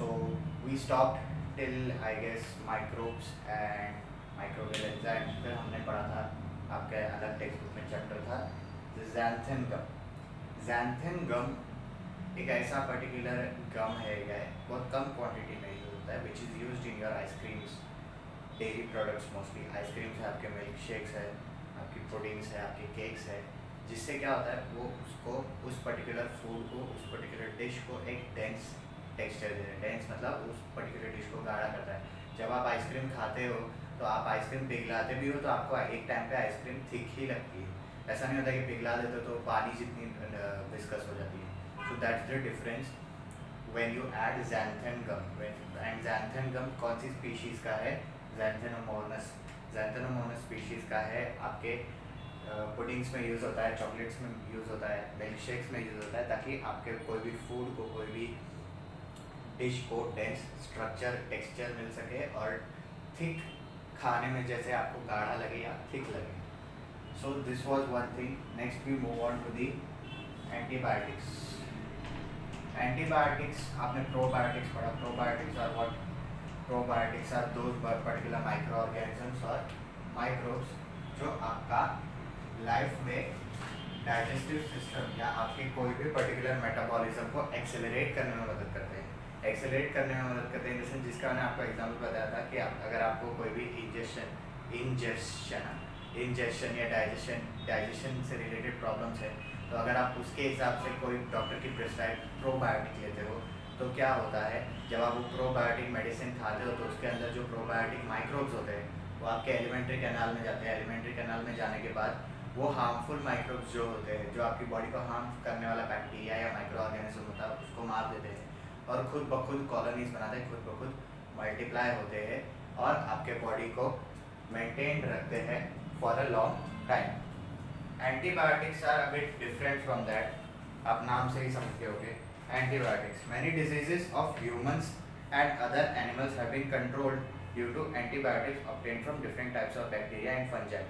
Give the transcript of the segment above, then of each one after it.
So we stopped till I guess microbes and microbial enzymes पे हमने पढ़ा था, आपके अलग टेक्स्ट बुक में चैप्टर था ज़ैंथेन गम। ज़ैंथेन गम एक ऐसा पर्टिकुलर गम है, बहुत कम क्वांटिटी में यूज होता है, which is used in your ice creams, dairy products, mostly ice creams है, आपके मिल्क शेक्स है, आपकी पुडिंग्स है, आपके केक्स है, जिससे क्या होता है वो उसको उस पर्टिकुलर फूड को, उस पर्टिकुलर डिश को एक डेंस टेक्सचर दे रहे हैं। डेंस मतलब उस पर्टिकुलर डिश को गाढ़ा करता है। जब आप आइसक्रीम खाते हो तो आप आइसक्रीम पिघलाते भी हो तो आपको एक टाइम पे आइसक्रीम थिक ही लगती है, ऐसा नहीं होता कि पिघला देते हो तो पानी जितनी विस्कस हो जाती है। So that's the difference when you add xanthan gum. And xanthan gum कौन सी स्पीशीज़ का है? ज़ैंथेनोमोनस। ज़ैंथेनोमोनस स्पीशीज़ का है, आपके पुडिंग्स में यूज़ होता है, चॉकलेट्स में यूज़ होता है, मिल्क शेक्स में यूज़ होता है, ताकि आपके कोई भी फूड को, कोई भी डिश को डेंस स्ट्रक्चर, टेक्सचर मिल सके और थिक खाने में जैसे आपको गाढ़ा लगे या थिक लगे। So this was one thing. Next we move on to the antibiotics. Antibiotics आपने प्रोबायोटिक्स पढ़ा। Probiotics are what? Probiotics are those particular micro organisms और माइक्रोब्स जो आपका लाइफ में डाइजेस्टिव सिस्टम या आपके कोई भी पर्टिकुलर मेटाबॉलिज्म को एक्सेलरेट करने में मदद करते हैं। एक्सेलरेट करने में मदद करते हैं जैसे जिसका मैंने आपको एग्जांपल बताया था कि अगर आपको कोई भी इंजेक्शन या डाइजेशन से रिलेटेड प्रॉब्लम्स है, तो अगर आप उसके हिसाब से कोई डॉक्टर की प्रिस्क्राइब प्रोबायोटिक लेते हो तो क्या होता है, जब आप वो प्रोबायोटिक मेडिसिन खाते हो तो उसके अंदर जो प्रोबायोटिक माइक्रोब्स होते हैं वो आपके एलिमेंट्री कैनाल में जाते हैं। एलिमेंट्री कैनाल में जाने के बाद वो हार्मफुल माइक्रोब्स जो होते हैं, जो आपकी बॉडी को हार्म करने वाला बैक्टीरिया या माइक्रो ऑर्गेनिज्म होता है, उसको मार देते हैं और खुद ब खुद कॉलोनीज बनाते हैं, खुद ब खुद मल्टीप्लाई होते हैं और आपके बॉडी को मेंटेन रखते हैं for a long time. Antibiotics are a bit different from that, आप नाम से ही समझते होगे। Antibiotics, many diseases of humans and other animals have been controlled due to antibiotics obtained from different types of bacteria and fungi.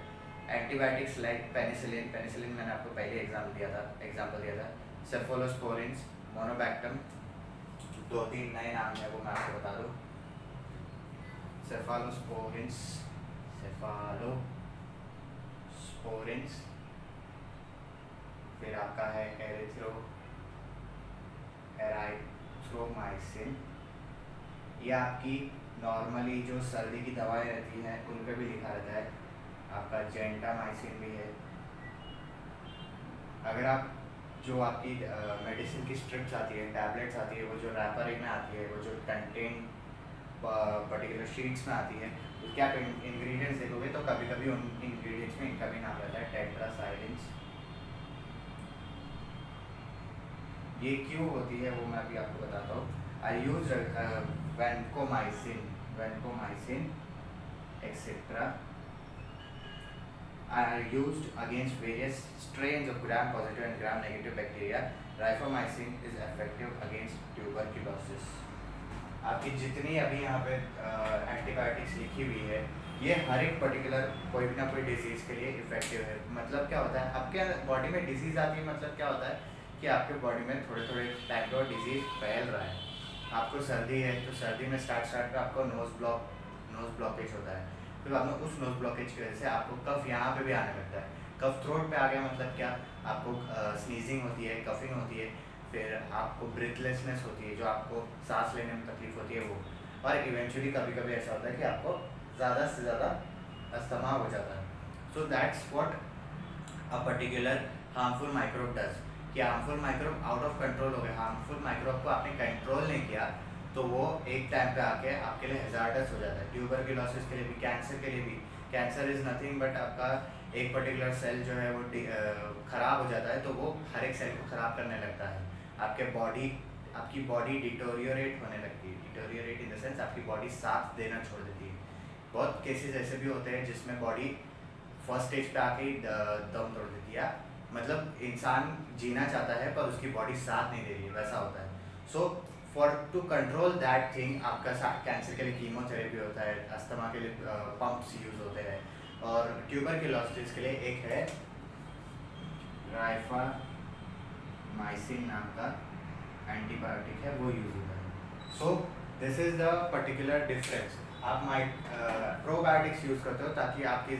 Antibiotics like penicillin, penicillin मैंने आपको पहले example दिया था, सेफोलोस्पोरिन्स, मोनोबैक्टम, दो तीन नए नाम है वो मैं आपको बता दूँ। सेफालोस्पोरिन्स, फिर आपका है एराइथ्रोमाइसिन। ये आपकी नॉर्मली जो सर्दी की दवाएं रहती हैं उन पर भी लिखा रहता है। आपका जेंटामाइसिन भी है। अगर आप जो आपकी मेडिसिन की स्ट्रिप्स आती है, टैबलेट्स आती है, वो जो रैपर में आती है, वो जो कंटेन पर्टिकुलर शीट्स में आती है, उसके आप इंग्रेडिएंट्स देखोगे तो कभी कभी उन इंग्रेडिएंट्स में इनका भी नाम रहता है, टेट्रासाइलिन्स। ये क्यों होती है वो मैं अभी आपको बताता हूँ। I use vancomycin etcetera are used against various strains of gram-positive and gram-negative bacteria. Rifamycin is effective against tuberculosis. आपकी जितनी अभी यहाँ पे एंटीबायोटिक्स लिखी हुई है, ये हर एक पर्टिकुलर कोई ना कोई डिजीज़ के लिए इफेक्टिव है। मतलब क्या होता है, आपके बॉडी में डिजीज़ आती है, मतलब क्या होता है कि आपके बॉडी में थोड़े थोड़े टाइप का डिजीज़ फैल रहा है। आपको सर्दी है तो सर्दी में स्टार्ट पे आपको नोज़ ब्लॉकेज होता है, फिर बाद में उस नोज ब्लॉकेज की वजह से आपको कफ यहाँ पे भी आने लगता है। कफ थ्रोट पे आ गया मतलब क्या, आपको स्नीजिंग होती है, कफिंग होती है, फिर आपको ब्रीथलेसनेस होती है, जो आपको सांस लेने में तकलीफ होती है वो, और इवेंचुअली कभी कभी ऐसा होता है कि आपको ज़्यादा से ज़्यादा अस्थमा हो जाता है। So that's what a particular harmful microbe does, कि harmful microbe out of control हो गया, हार्मफुल माइक्रोब को आपने कंट्रोल नहीं किया तो वो एक टाइम पे आके आपके लिए हैजार्डस हो जाता है। ट्यूबरक्यूलोसिस के लिए भी, कैंसर के लिए भी। कैंसर इज़ नथिंग बट आपका एक पर्टिकुलर सेल जो है वो ख़राब हो जाता है तो वो हर एक सेल को ख़राब करने लगता है। आपकी बॉडी डिटोरियोरेट होने लगती है। डिटोरियोरेट इन द सेंस आपकी बॉडी साथ देना छोड़ देती है। बहुत केसेस ऐसे भी होते हैं जिसमें बॉडी फर्स्ट स्टेज पे आके ही दम तोड़ देती है, मतलब इंसान जीना चाहता है पर उसकी बॉडी साथ नहीं दे रही है, वैसा होता है। So for to control that thing, आपका कैंसर के लिए कीमोथेरेपी होता है, अस्थमा के लिए पंप्स यूज होते हैं, और ट्यूबरक्यूलोसिस के लिए एक है राइफामाइसिन नाम का एंटीबायोटिक है, वो यूज होता है। So this is the particular difference. आप प्रोबायोटिक्स यूज़ करते हो ताकि आपकी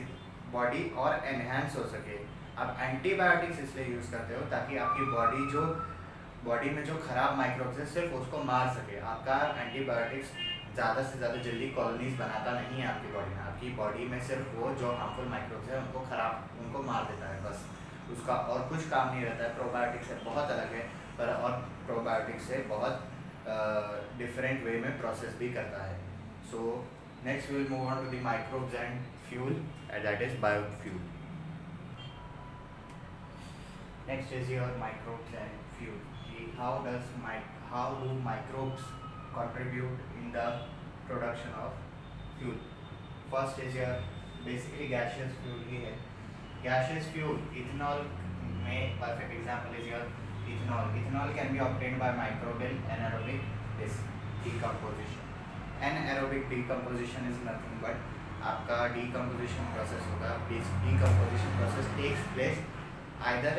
बॉडी और एनहेंस हो सके। आप एंटीबायोटिक्स इसलिए यूज़ करते हो ताकि आपकी बॉडी में जो खराब माइक्रोब्स है सिर्फ उसको मार सके। आपका एंटीबायोटिक्स ज़्यादा से ज़्यादा जल्दी कॉलोनीज बनाता नहीं है आपकी बॉडी में। आपकी बॉडी में सिर्फ वो जो हार्मफुल माइक्रोब्स है उनको मार देता है बस, उसका और कुछ काम नहीं रहता है। प्रोबायोटिक्स से बहुत अलग है पर और प्रोबायोटिक्स से बहुत डिफरेंट वे में प्रोसेस भी करता है। So next we will move on to the microbes and fuel and that is biofuel. Next is your microbes and fuel. How do microbes contribute in the production of fuel? First is your basically gaseous fuel ही है। Gaseous fuel, ethanol में perfect example is your ethanol. Ethanol can be obtained by microbial anaerobic decomposition. Anaerobic decomposition is nothing but आपका decomposition process होगा। Decomposition process takes place either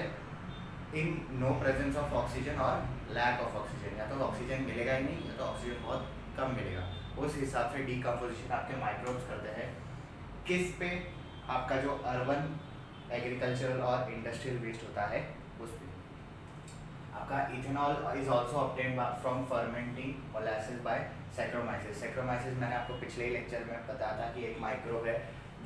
in no presence of oxygen और lack of oxygen। या तो oxygen मिलेगा ही नहीं या तो oxygen बहुत कम मिलेगा। उस हिसाब से डीकम्पोजिशन आपके माइक्रोब्स करते हैं। किस पे? आपका जो अर्बन एग्रीकल्चरल और इंडस्ट्रियल वेस्ट होता है उस पे। आपका ethanol is also obtained from fermenting molasses by saccharomyces. Saccharomyces मैंने आपको पिछले ही लेक्चर में बताया था कि एक माइक्रोब है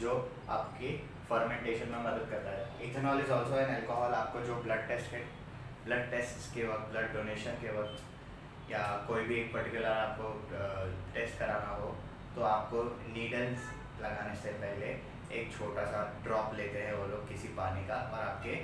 जो आपकी फर्मेंटेशन में मदद करता है। Ethanol is also an alcohol. आपको जो ब्लड टेस्ट के वक्त, ब्लड डोनेशन के वक्त या कोई भी एक पर्टिकुलर आपको टेस्ट कराना हो तो आपको नीडल्स लगाने से पहले एक छोटा सा ड्रॉप लेते हैं वो लोग किसी पानी का और आपके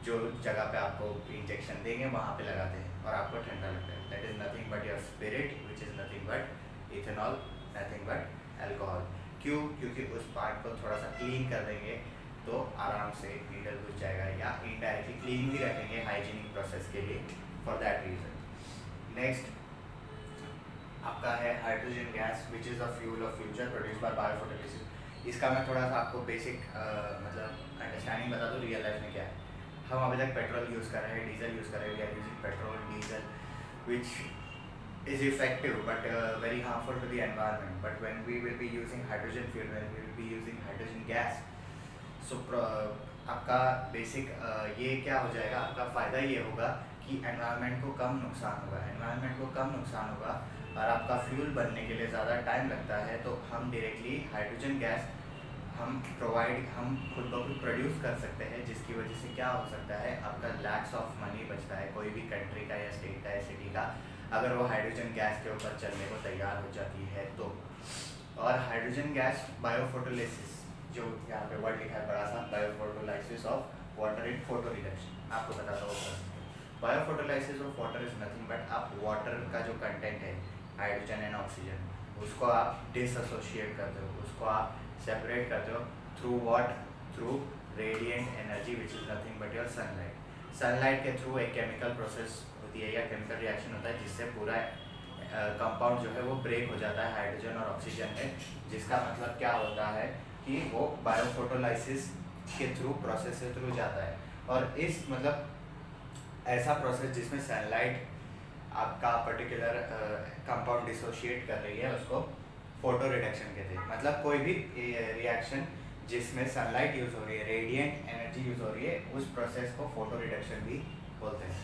जो जगह पे आपको इंजेक्शन देंगे वहाँ पे लगाते हैं और आपको ठंडा लगता है। That is nothing but your spirit which is nothing but ethanol, nothing but alcohol. क्यों? क्योंकि उस पार्ट को थोड़ा सा क्लीन कर देंगे तो आराम से नीडल घुस जाएगा या इनडायरेक्टली क्लीन भी रखेंगे हाइजीनिक प्रोसेस के लिए, फॉर दैट रीज़न। नेक्स्ट आपका है hydrogen gas which is a fuel of future produce by biophotolysis. इसका मैं थोड़ा सा आपको बेसिक मतलब अंडरस्टैंडिंग बता दूँ रियल लाइफ में क्या है। हम अभी तक पेट्रोल यूज़ कर रहे हैं, डीजल यूज़ कर रहे हैं। We are using petrol, diesel which is effective but very harmful to the environment. But when we will be using hydrogen fuel, when we will be using hydrogen gas, so आपका basic ये क्या हो जाएगा, आपका फ़ायदा ये होगा कि एनवायरनमेंट को कम नुकसान होगा और आपका फ्यूल बनने के लिए ज़्यादा टाइम लगता है तो हम डायरेक्टली हाइड्रोजन गैस हम खुद ब खुद प्रोड्यूस कर सकते हैं, जिसकी वजह से क्या हो सकता है आपका लैक्स ऑफ मनी बचता है कोई भी कंट्री का या स्टेट का या सिटी का अगर वो हाइड्रोजन गैस के ऊपर चलने को तैयार हो जाती है तो। और हाइड्रोजन गैस बायोफोटोलिसिस, जो यहाँ पे वर्ड लिखा है बड़ा सा, biophotolysis of water in photo reduction, आपको पता था वो। Biophotolysis of water is nothing but आप वाटर का जो कंटेंट है हाइड्रोजन एंड ऑक्सीजन उसको आप डिसएसोशिएट करते हो, उसको आप सेपरेट करते हो through what? Through radiant energy which is nothing but your sunlight. Sunlight के थ्रू एक केमिकल प्रोसेस होती है या केमिकल रिएक्शन होता है जिससे पूरा कंपाउंड जो है वो ब्रेक हो जाता है हाइड्रोजन और ऑक्सीजन में, जिसका मतलब क्या होता है कि वो बायोफोटोलाइसिस के थ्रू प्रोसेस से थ्रू जाता है। और इस मतलब ऐसा प्रोसेस जिसमें सनलाइट आपका पर्टिकुलर कंपाउंड डिसोशिएट कर रही है उसको फोटो रिडक्शन कहते हैं। मतलब कोई भी रिएक्शन जिसमें सनलाइट यूज़ हो रही है, रेडिएंट एनर्जी यूज़ हो रही है, उस प्रोसेस को फोटो रिडक्शन भी बोलते हैं।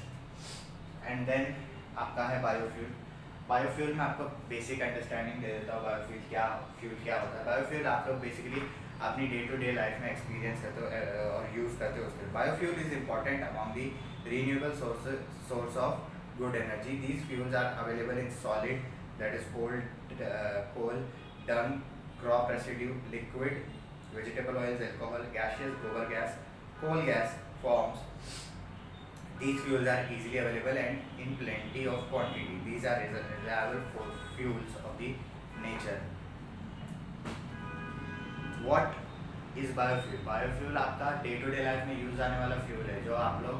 एंड देन आपका है बायोफ्यूल। बायोफ्यूल में आपको बेसिक अंडरस्टैंडिंग दे देता हूँ बायोफ्यूल क्या होता है। बायोफ्यूल आप लोग बेसिकली अपनी डे टू डे लाइफ में एक्सपीरियंस करते हो और यूज़ करते हो उसके। Biofuel is important among the renewable source of good energy. These fuels are available in solid, that is coal, dung, crop residue, liquid, vegetable oils, alcohol, gaseous, gobar gas, coal gas forms. These fuels are easily available and in plenty of quantity. These are reliable fuels of the nature. What is biofuel? Biofuel आपका day to day life में use आने वाला fuel है जो आप लोग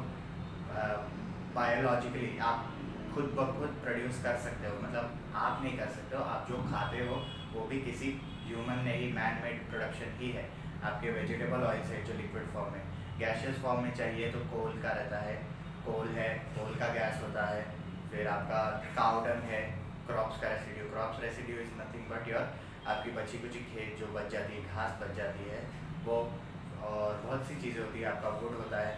biologically आप खुद ब खुद प्रोड्यूस कर सकते हो। मतलब आप नहीं कर सकते हो, आप जो खाते हो वो भी किसी ह्यूमन ने ही मैन मेड प्रोडक्शन ही है। आपके वेजिटेबल ऑयल है जो लिक्विड फॉर्म में, गैसियस फॉर्म में चाहिए तो कोल का रहता है, कोल का गैस होता है। फिर आपका काउ डंग है, क्रॉप्स का residue, crops residue is nothing but your आपकी बची कुची खेत जो बच जाती है, घास बच जाती है वो, और बहुत सी चीज़ें होती है, आपका वुड होता है,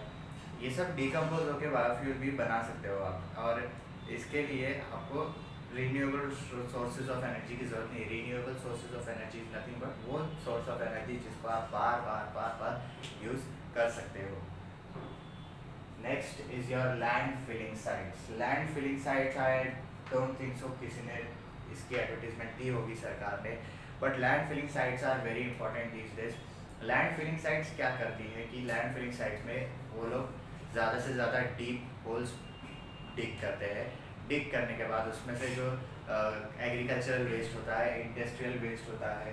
ये सब डिकम्पोज होकर बायोफ्यूल भी बना सकते हो आप। और इसके लिए आपको रीन्यूएबल सोर्सेज ऑफ एनर्जी की ज़रूरत नहीं। Renewable sources of energy is nothing but वो सोर्स ऑफ एनर्जी जिसको आप बार बार बार बार यूज़ कर सकते हो। Next is your land filling sites. Land filling sites I don't think so किसी ने इसकी एडवर्टीजमेंट दी होगी सरकार ने, but land filling sites are very important these days. Land filling sites क्या करती है कि लैंड फिलिंग साइट्स में वो लोग ज़्यादा से ज़्यादा डीप होल्स डिग करते हैं। डिग करने के बाद उसमें से जो एग्रीकल्चरल वेस्ट होता है, इंडस्ट्रियल वेस्ट होता है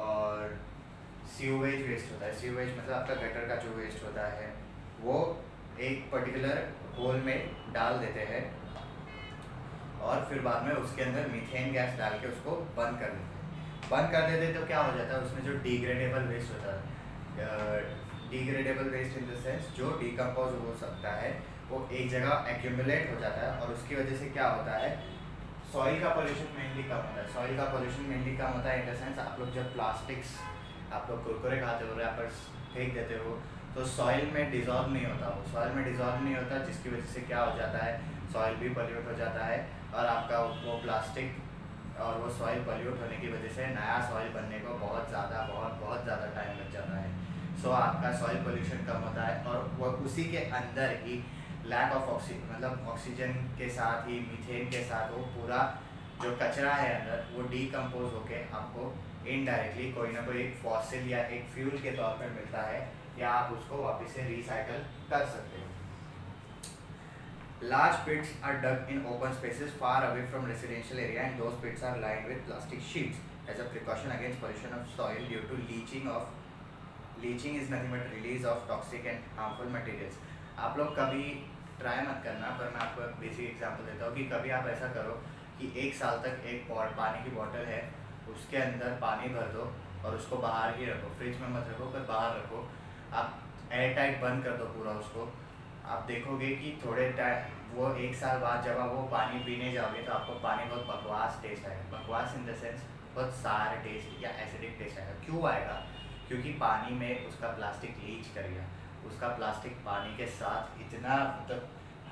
और सीवेज वेस्ट होता है। सीवेज मतलब आपका गटर का जो वेस्ट होता है वो एक पर्टिकुलर होल में डाल देते हैं और फिर बाद में उसके अंदर मीथेन गैस डाल के उसको बंद कर देते हैं। बंद कर देते तो क्या हो जाता है, उसमें जो डिग्रेडेबल वेस्ट होता है, degradable waste in the sense जो डिकम्पोज हो सकता है, वो एक जगह एक्यूमुलेट हो जाता है और उसकी वजह से क्या होता है, सॉइल का पोल्यूशन मेनली कम होता है। सॉइल का पोल्यूशन मेनली कम होता है इन द सेंस आप लोग जब प्लास्टिक्स, आप लोग कुरकुरे खाते हो, रैपर्स फेंक देते हो तो सॉइल में डिज़ोल्व नहीं होता, वो सॉइल में डिज़ोल्व नहीं होता, जिसकी वजह से क्या हो जाता है, सॉइल भी पॉल्यूट हो जाता है और आपका वो प्लास्टिक और वो सॉइल पॉल्यूट होने की वजह से नया सॉइल बनने को बहुत ज़्यादा टाइम लग जाता है। सो आपका सॉइल पोल्यूशन कम होता है और वो उसी के अंदर ही लैक ऑफ ऑक्सीजन, मतलब ऑक्सीजन के साथ ही मीथेन के साथ वो पूरा जो कचरा है अंदर वो डीकम्पोज होके आपको इनडायरेक्टली कोई ना कोई एक फॉसिल या एक फ्यूल के तौर पर मिलता है या आप उसको वापस से रिसाइकल कर सकते हो। Large pits are dug in open spaces far away from residential area and those pits are lined with plastic sheets as a precaution against pollution of soil due to leaching is nothing but release of toxic and harmful materials। आप लोग कभी try मत करना, पर मैं आपको एक basic example देता हूँ कि कभी आप ऐसा करो कि एक साल तक एक पानी की बोतल है, उसके अंदर पानी भर दो और उसको बाहर ही रखो, फ्रिज में मत रखो पर बाहर रखो, आप एयर टाइट बंद कर दो पूरा उसको। आप देखोगे कि थोड़े टाइम वो एक साल बाद जब आप वो पानी पीने जाओगे तो आपको पानी बहुत बकवास टेस्ट आएगा। बकवास इन द सेंस बहुत सारा टेस्ट या एसिडिक टेस्ट आएगा। क्यों आएगा? क्योंकि पानी में उसका प्लास्टिक लीच कर गया, उसका प्लास्टिक पानी के साथ इतना मतलब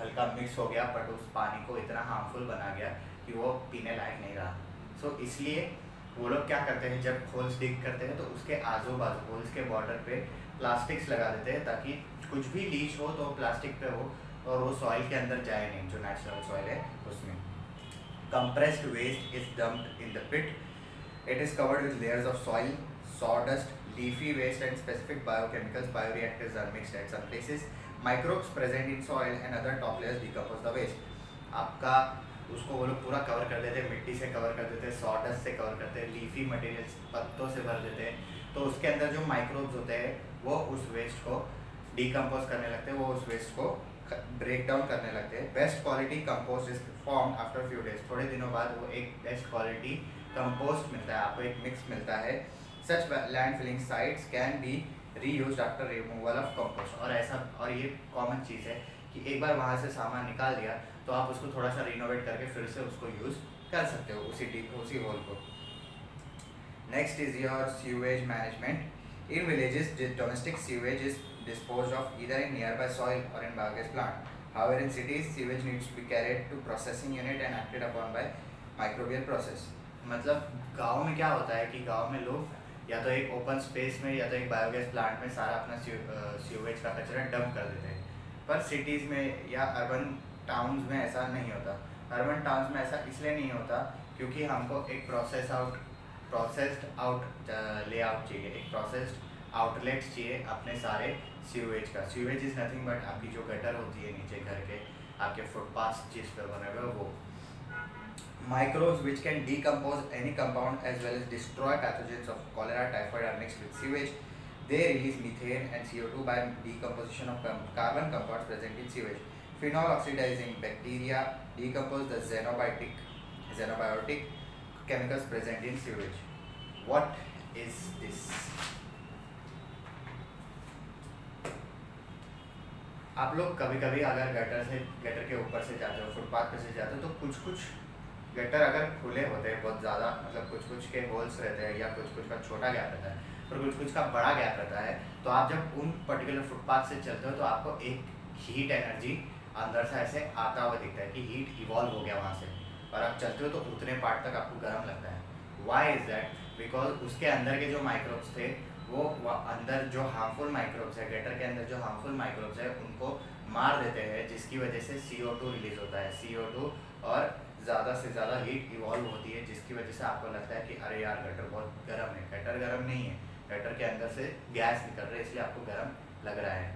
हल्का मिक्स हो गया बट उस पानी को इतना हार्मफुल बना गया कि वो पीने लायक नहीं रहा। सो इसलिए वो लोग क्या करते हैं, जब होल्स डिग करते हैं तो उसके आजू बाजू होल्स के बॉर्डर पे प्लास्टिक्स लगा देते हैं ताकि कुछ भी लीच हो तो प्लास्टिक पे हो और वो सॉइल के अंदर जाए नहीं, जो नेचुरल सॉइल है उसमें। Compressed waste is dumped in the pit, it is covered with layers of soil, sawdust, leafy waste and specific biochemicals, bioreactors are mixed at some places, microbes present in soil and other top layers decompose the waste। आपका उसको वो लोग पूरा cover कर देते हैं, मिट्टी से कवर कर देते हैं, सॉडस्ट से कवर करते हैं, लीफी मटेरियल्स पत्तों से भर देते हैं, तो उसके अंदर जो माइक्रोब्स होते हैं वो उस वेस्ट को डिकम्पोज करने लगते हैं, वो उस वेस्ट को ब्रेक डाउन करने लगते हैं। Best quality compost is form after few days, थोड़े दिनों बाद वो एक बेस्ट क्वालिटी कंपोस्ट मिलता है, आपको एक मिक्स मिलता है। Such land filling sites can be reused after removal of compost. और ऐसा, और ये कॉमन चीज़ है कि एक बार वहाँ से सामान निकाल दिया तो आप उसको थोड़ा सा रिनोवेट करके फिर से उसको यूज़ कर सकते हो उसी होल को। Next is your sewage management. In villages domestic sewage is disposed of either in nearby soil or in biogas plant. However, in cities, sewage needs to be carried to processing unit and acted upon by microbial process। मतलब गांव में क्या होता है कि गांव में लोग या तो एक ओपन स्पेस में या तो एक बायोगैस प्लांट में सारा अपना सीवेज का कचरा डंप कर देते हैं, पर सिटीज़ में या अर्बन टाउन्स में ऐसा नहीं होता। अर्बन टाउन्स में ऐसा इसलिए नहीं होता क्योंकि हमको एक प्रोसेस्ड आउट लेआउट चाहिए, एक प्रोसेस्ड आउटलेट्स चाहिए अपने सारे सीवेज का। सीवेज इज़ नथिंग बट आपकी जो गटर होती है नीचे घर के, आपके फुटपाथ जिस पर बने हुए वो। Microbes which can decompose any compound as well as destroy pathogens of cholera, typhoid are mixed with sewage. They release methane and CO2 by decomposition of carbon compounds present in sewage. Phenol oxidizing bacteria decompose the xenobiotic chemicals present in sewage. What is this? आप लोग कभी कभी अगर gutter के ऊपर से जाते हो, फुटपाथ पे से जाते हो, तो कुछ गटर अगर खुले होते हैं बहुत ज़्यादा, मतलब कुछ कुछ के होल्स रहते हैं या कुछ कुछ का छोटा गैप रहता है और कुछ कुछ का बड़ा गैप रहता है, तो आप जब उन पर्टिकुलर फुटपाथ से चलते हो तो आपको एक हीट एनर्जी अंदर से ऐसे आता हुआ दिखता है कि हीट इवॉल्व हो गया वहाँ से, और आप चलते हो तो उतने पार्ट तक आपको गर्म लगता है। Y is that? बिकॉज उसके अंदर के जो माइक्रोब्स थे वो अंदर जो हार्मफुल माइक्रोब्स है, गटर के अंदर जो हार्मफुल माइक्रोब्स है उनको मार देते हैं, जिसकी वजह से CO2 रिलीज होता है, CO2, और ज़्यादा से ज़्यादा हीट इवॉल्व होती है, जिसकी वजह से आपको लगता है कि अरे यार गटर बहुत गर्म है। गटर गर्म नहीं है, गटर के अंदर से गैस निकल रही है, इसलिए आपको गर्म लग रहा है।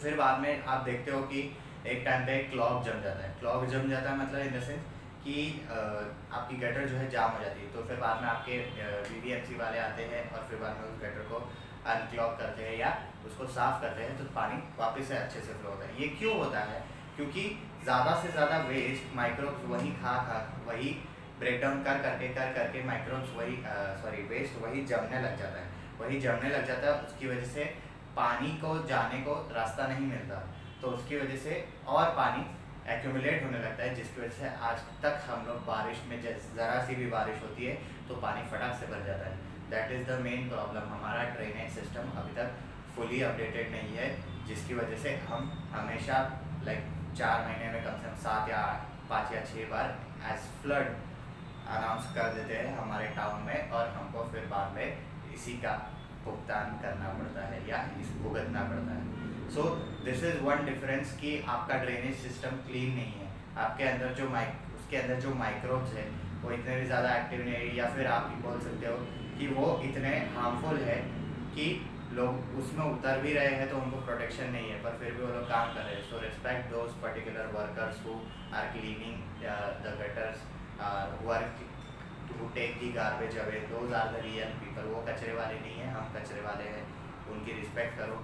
फिर बाद में आप देखते हो कि एक टाइम पे क्लॉग जम जाता है। क्लॉग जम जाता है मतलब इन द सेंस कि आपकी गटर जो है जाम हो जाती है, तो फिर बाद में आपके BBMC वाले आते हैं और फिर बाद में उस गटर को अनक्लॉग करते हैं या उसको साफ़ करते हैं, तो पानी वापस से अच्छे से फ्लो होता है। ये क्यों होता है? क्योंकि ज़्यादा से ज़्यादा वेस्ट माइक्रोब्स वही वही ब्रेक डाउन कर करके माइक्रोब्स वही वेस्ट वही जमने लग जाता है, उसकी वजह से पानी को जाने को रास्ता नहीं मिलता, तो उसकी वजह से और पानी एक्यूमुलेट होने लगता है, जिसकी वजह से आज तक हम लोग बारिश में ज़रा सी भी बारिश होती है तो पानी फटाक से भर जाता है। That is the main problem. हमारा ड्रेनेज सिस्टम अभी तक फुली अपडेटेड नहीं है, जिसकी वजह से हम हमेशा 4 महीने में कम से कम 7 या 5 या 6 बार एज फ्लड अनाउंस कर देते हैं हमारे टाउन में, और हमको फिर बाद में इसी का भुगतान करना पड़ता है या इस भुगतना पड़ता है। So this is one difference कि आपका ड्रेनेज सिस्टम क्लीन नहीं है, आपके अंदर जो उसके अंदर जो माइक्रोब्स है वो इतने भी ज़्यादा एक्टिव नहीं है, या फिर आप बोल सकते हो कि वो इतने हार्मफुल है कि लोग उसमें उतर भी रहे हैं तो उनको प्रोटेक्शन नहीं है, पर फिर भी वो लोग काम कर रहे हैं। So respect those particular workers who are cleaning the gutters, who take the garbage away, those are the real people। वो कचरे वाले नहीं हैं, हम कचरे वाले हैं, उनकी रिस्पेक्ट करो।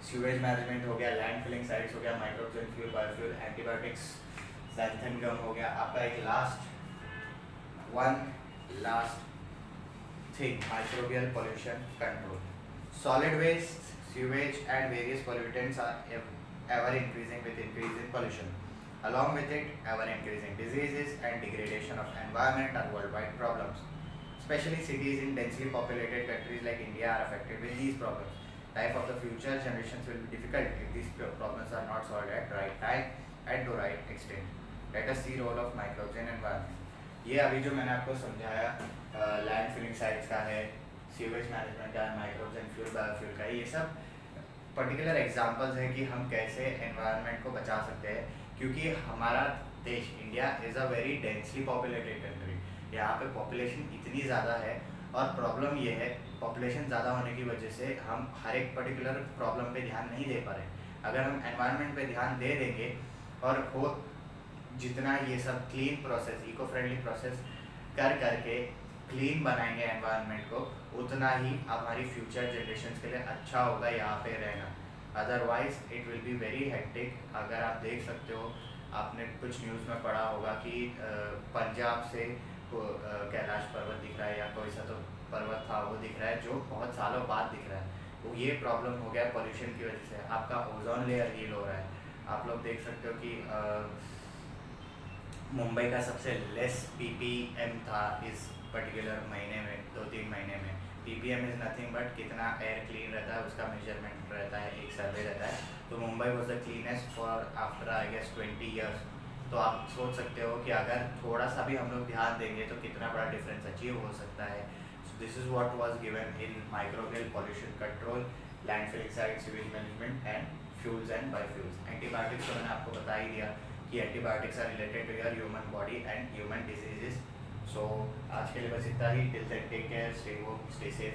सीवेज मैनेजमेंट हो गया, लैंड फिलिंग साइट्स हो गया, microbes and fuel, biofuel, antibiotics, xanthan gum हो गया। आपका एक last thing, microbial pollution control. Solid waste, sewage and various pollutants are ever increasing with increase in pollution. Along with it, ever increasing diseases and degradation of environment are worldwide problems. Especially cities in densely populated countries like India are affected with these problems. Life of the future generations will be difficult if these problems are not solved at right time and to right extent. Let us see role of microbes in environment. ये अभी जो मैंने आपको समझाया land filling sites का है, sewage management का है, माइक्रोब्स एंड फ्यूल बायोफ्यूल का है, ये सब पर्टिकुलर एग्जांपल्स हैं कि हम कैसे एनवायरनमेंट को बचा सकते हैं। क्योंकि हमारा देश India is a very densely populated country, यहाँ पे पॉपुलेशन इतनी ज़्यादा है, और प्रॉब्लम ये है पॉपुलेशन ज़्यादा होने की वजह से हम हर एक पर्टिकुलर प्रॉब्लम पे ध्यान नहीं दे पा रहे। अगर हम एनवायरनमेंट पे ध्यान दे देंगे और जितना ये सब clean process, eco friendly process करके क्लीन बनाएंगे एनवायरनमेंट को, उतना ही हमारी फ्यूचर जनरेशन के लिए अच्छा होगा यहाँ पे रहना। Otherwise it will be very hectic. अगर आप देख सकते हो, आपने कुछ न्यूज़ में पढ़ा होगा कि पंजाब से कैलाश पर्वत दिख रहा है या कोई सा तो पर्वत था वो दिख रहा है, जो बहुत सालों बाद दिख रहा है। तो ये प्रॉब्लम हो गया पॉल्यूशन की वजह से। आपका ओजोन लेयर हील हो रहा है। आप लोग देख सकते हो कि मुंबई का सबसे लेस ppm था इस पर्टिकुलर महीने में, 2-3 महीने में। ppm इज़ नथिंग बट कितना एयर क्लीन रहता है उसका मेजरमेंट रहता है, एक सर्वे रहता है। तो Mumbai was the cleanest for after I guess 20 years. तो आप सोच सकते हो कि अगर थोड़ा सा भी हम लोग ध्यान देंगे तो कितना बड़ा डिफरेंस अचीव हो सकता है। So this is what was given in microbial pollution control, land filling site, sewage management and fuels and biofuels. Antibiotics तो मैंने आपको बता ही दिया कि antibiotics are related to your human body and human diseases. So आज के लिए बस इतना ही। Till then take care, stay home, stay safe.